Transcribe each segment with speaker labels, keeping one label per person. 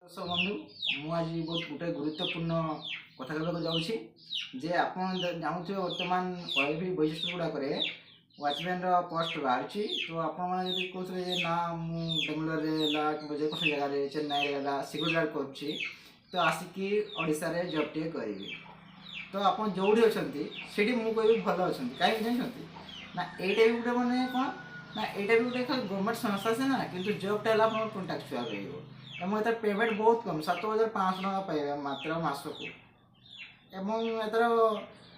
Speaker 1: दर्शक बंधु आज बहुत गोटे गुरुत्वपूर्ण कथा कहवाक जाऊँगी आप जानते बर्तमान ओएलबी वैशिष्ट गुड़ाक वाचमैन पोस्ट बाहर तो आपड़ी कहते ना बेंगलोर जेको जगह चेन्नई सिक्योरिटी गार्ड करुँची तो आसिकी ओडिशा रे जॉब टे करी तो आप जो अच्छा मुझे भल अच्छा कहीं जानते ना यहीटा भी गोटे मैंने कौन ना यहाँ भी गोटे गवर्नमेंट संस्था से ना कि जॉबटा है कंट्राक्चुअल रही पेमेंट बहुत कम 7,500 टका पाइबा मात्र मासक एथर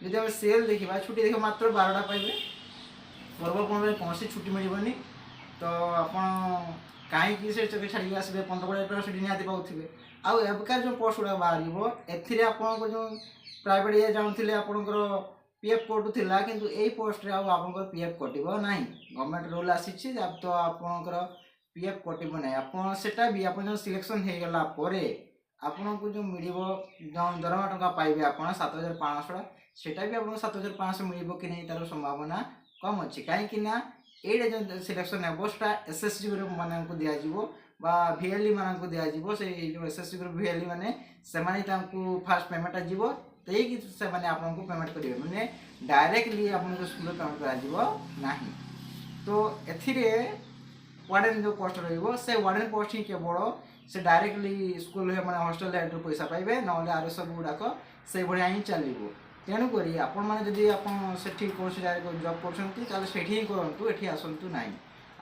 Speaker 1: जब आम सेल देखा छुट्टी देखा मात्र 12टा पाइबे पर्वपर्व कौन छुट्टी मिलनी तो आप कहीं से छाड़ी आसवे 15-20 टका छुट्टी निहाती पाऊे आउ एबकार जो पोस्ट गुड़ा बाहर एथि आपको जो प्राइवेट ये जाऊँगे आपंकर पीएफ कटुला किंतु यही पोस्ट रे आप पीएफ कटो ना गवर्नमेंट रूल आसी तो आपंकर पीएफ कटो ना आपटा भी आप सिलेक्शन हो गला आपन को जो मिल दरमा टका पाइबे आप 7,500 सेटा भी आपको 7,500 मिल कि नहीं तार संभावना कम अच्छी कहीं ये जो सिलेक्शन हे सेटा एसएसजी ग्रुप मान को दिज्व भिएलई मान को दिज्व से जो एसएसजी ग्रुप भिएलई मैंने फास्ट पेमेंटा जीव तो ये से मैंने आपको पेमेंट करेंगे मैंने डायरेक्टली आपको स्कूल पेमेंट करा तो एथिरे वार्डन जो पोस्ट रे वार्डन पोस्ट ही केवल से डायरेक्टली स्कूल मैंने हॉस्टल हेड पैसा पाइबे ना आर सब गुड़ाक से भाया ही चलो तेणुक आपण मैंने जब आप कौन जगह जॉब कर ही करूँ ये आसतु ना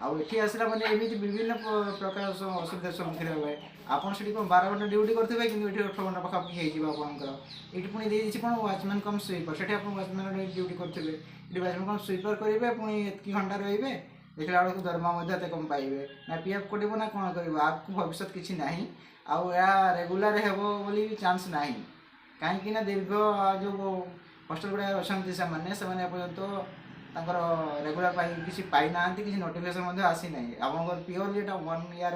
Speaker 1: आठी आसला मैंने एमती विभिन्न प्रकार असुविधा सम्मुखीन हे आपड़ से 12 घंटा ड्यूटी करेंगे कि 8 घंटा पाखापाखि होकर ये पुणी देखिए कौन वाचमैन कम स्वीपर से वाचमैन ड्यूटी करेंगे ये वाचमैन कम स्वीपर करेंगे पुणी एतकी घंटा रे देखला बेलू दरमा कम पाइबे ना पीएफ कटो ना कौन कर आगे भविष्य किसी ना आ रेगुलर हे चांस ना कहीं दीर्घ जो हॉस्टल गुड़ा अच्छा से पर्यंत रेगुलर किसी पाई ना किसी नोटिफिकेशन आसी ना आप प्योरली 1 ईयर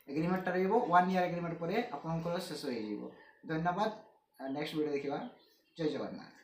Speaker 1: एग्रीमेंट रो 1 ईयर एग्रीमेंट पर आप शेष हो धन्यवाद नेक्स्ट वीडियो देखा जय जगन्नाथ।